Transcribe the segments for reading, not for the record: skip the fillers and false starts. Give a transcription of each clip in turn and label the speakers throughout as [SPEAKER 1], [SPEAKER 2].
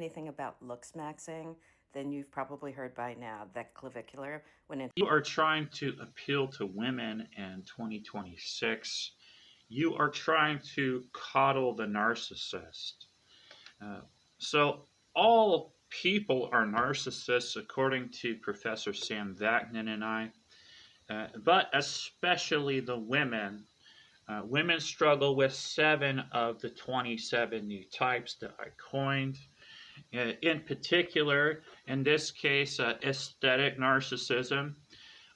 [SPEAKER 1] anything about looks maxing, then you've probably heard by now that clavicular, when
[SPEAKER 2] You are trying to appeal to women in 2026. You are trying to coddle the narcissist. Uh, so, all people are narcissists, according to Professor Sam Vaknin and I, but especially the women. Women struggle with 7 of the 27 new types that I coined. In particular, in this case, aesthetic narcissism.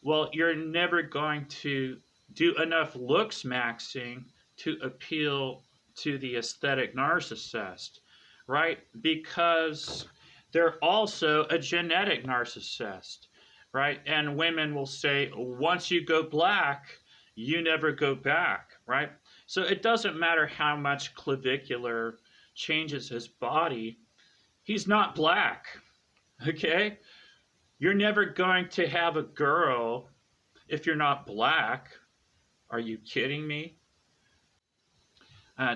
[SPEAKER 2] Well, you're never going to do enough looks maxing to appeal to the aesthetic narcissist, right? Because they're also a genetic narcissist, right? And women will say, once you go black, you never go back, right? So it doesn't matter how much clavicular changes his body, he's not black, okay? You're never going to have a girl if you're not black. Are you kidding me?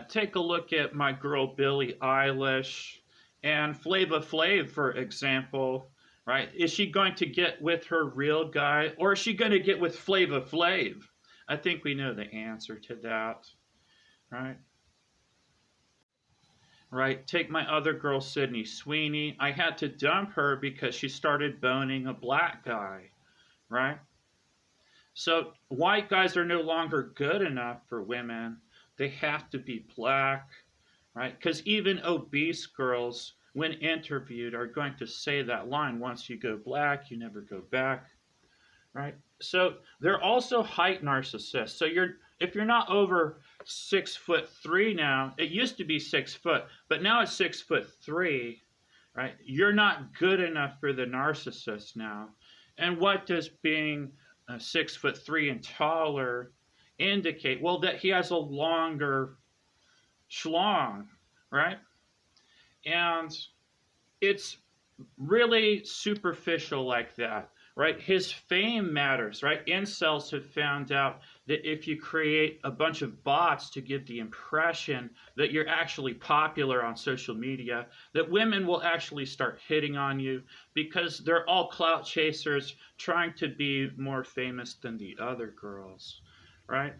[SPEAKER 2] Take a look at my girl Billie Eilish and Flava Flav, for example. Right? Is she going to get with her real guy, or is she going to get with Flava Flav? I think we know the answer to that. Right? Right? Take my other girl, Sydney Sweeney. I had to dump her because she started boning a black guy. Right? So white guys are no longer good enough for women. They have to be black, right? Because even obese girls, when interviewed, are going to say that line, once you go black, you never go back, right? So they're also height narcissists. So if you're not over 6'3" now, it used to be 6 foot, but now it's 6'3", right? You're not good enough for the narcissist now. And what does being 6'3" and taller indicate? Well, that he has a longer schlong, right? And it's really superficial like that, right? His fame matters, right? Incels have found out that if you create a bunch of bots to give the impression that you're actually popular on social media, that women will actually start hitting on you because they're all clout chasers trying to be more famous than the other girls, right?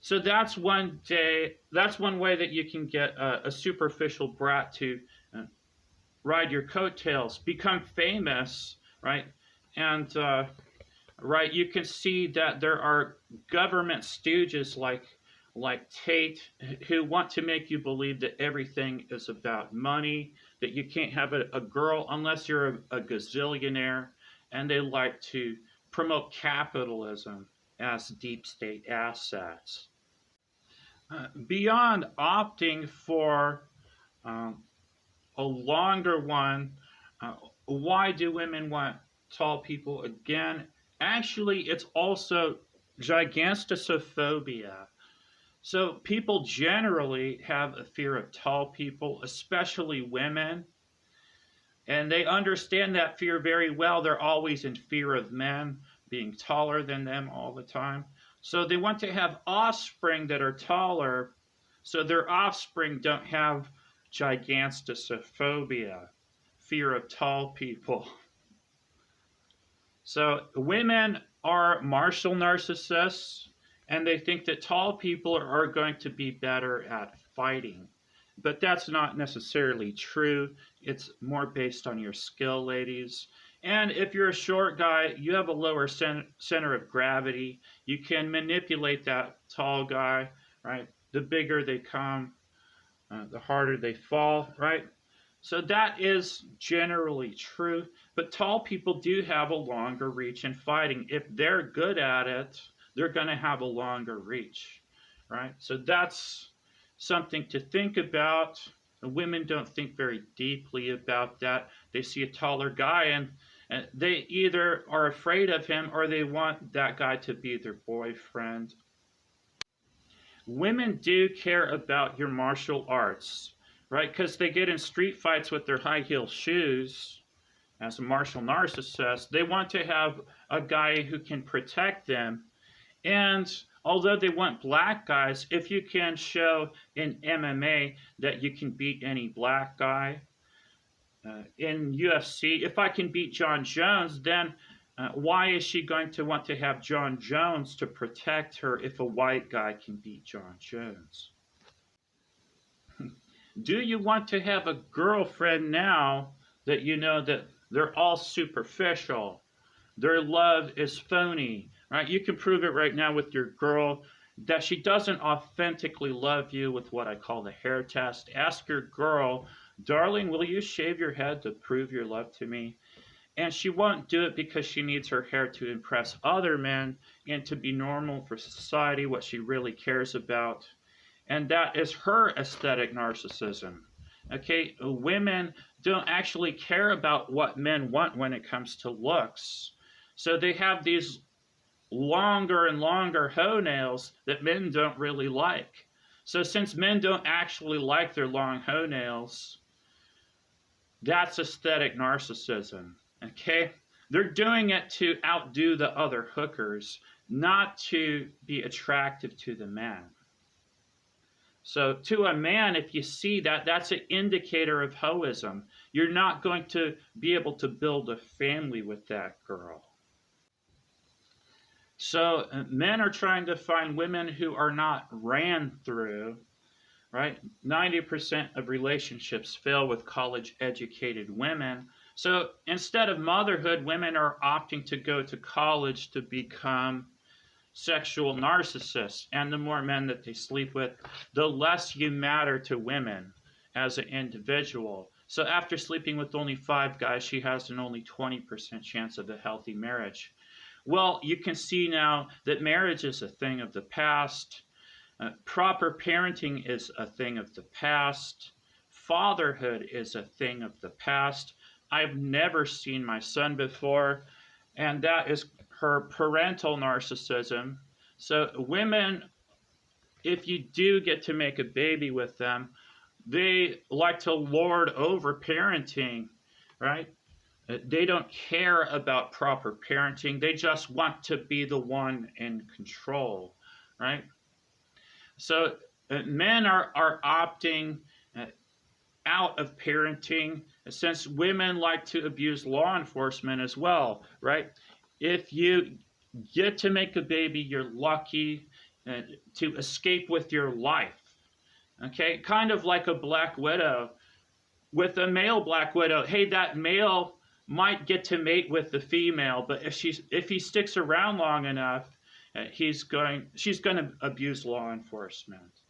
[SPEAKER 2] So that's one way that you can get a superficial brat to ride your coattails, become famous, right? And right, you can see that there are government stooges like Tate who want to make you believe that everything is about money, that you can't have a girl unless you're a gazillionaire, and they like to promote capitalism as deep state assets. Beyond opting for um, a longer one, why do women want tall people again? Actually, it's also gigantosophobia. So people generally have a fear of tall people, especially women, and they understand that fear very well. They're always in fear of men being taller than them all the time. So they want to have offspring that are taller so their offspring don't have gigantosophobia, fear of tall people. So women are martial narcissists, and they think that tall people are going to be better at fighting. But that's not necessarily true. It's more based on your skill, ladies. And if you're a short guy, you have a lower center of gravity. You can manipulate that tall guy, right? The bigger they come, the harder they fall, right? So that is generally true. But tall people do have a longer reach in fighting. If they're good at it, they're going to have a longer reach, right? So that's something to think about. Women don't think very deeply about that. They see a taller guy and they either are afraid of him or they want that guy to be their boyfriend. Women do care about your martial arts, right? Because they get in street fights with their high heel shoes. As a martial narcissist, they want to have a guy who can protect them. And although they want black guys, if you can show in MMA that you can beat any black guy, in UFC, if I can beat John Jones, then why is she going to want to have John Jones to protect her if a white guy can beat John Jones? Do you want to have a girlfriend now that you know that they're all superficial? Their love is phony, right? You can prove it right now with your girl that she doesn't authentically love you with what I call the hair test. Ask your girl, darling, will you shave your head to prove your love to me? And she won't do it because she needs her hair to impress other men and to be normal for society, what she really cares about. And that is her aesthetic narcissism. Okay, women don't actually care about what men want when it comes to looks. So they have these longer and longer hoe nails that men don't really like. So since men don't actually like their long hoe nails, that's aesthetic narcissism. Okay? They're doing it to outdo the other hookers, not to be attractive to the man. So to a man, if you see that, that's an indicator of hoism. You're not going to be able to build a family with that girl. So men are trying to find women who are not ran through, right? 90% of relationships fail with college educated women. So instead of motherhood, women are opting to go to college to become sexual narcissists. And the more men that they sleep with, the less you matter to women as an individual. So after sleeping with only 5 guys, she has an only 20% chance of a healthy marriage. Well, you can see now that marriage is a thing of the past. Proper parenting is a thing of the past. Fatherhood is a thing of the past. I've never seen my son before, and that is her parental narcissism. So, women, if you do get to make a baby with them, they like to lord over parenting, right? They don't care about proper parenting. They just want to be the one in control, right? So men are opting uh, out of parenting since women like to abuse law enforcement as well, right? If you get to make a baby, you're lucky to escape with your life. Okay, kind of like a black widow. With a male black widow, hey, that male might get to mate with the female, but if he sticks around long enough, she's going to abuse law enforcement.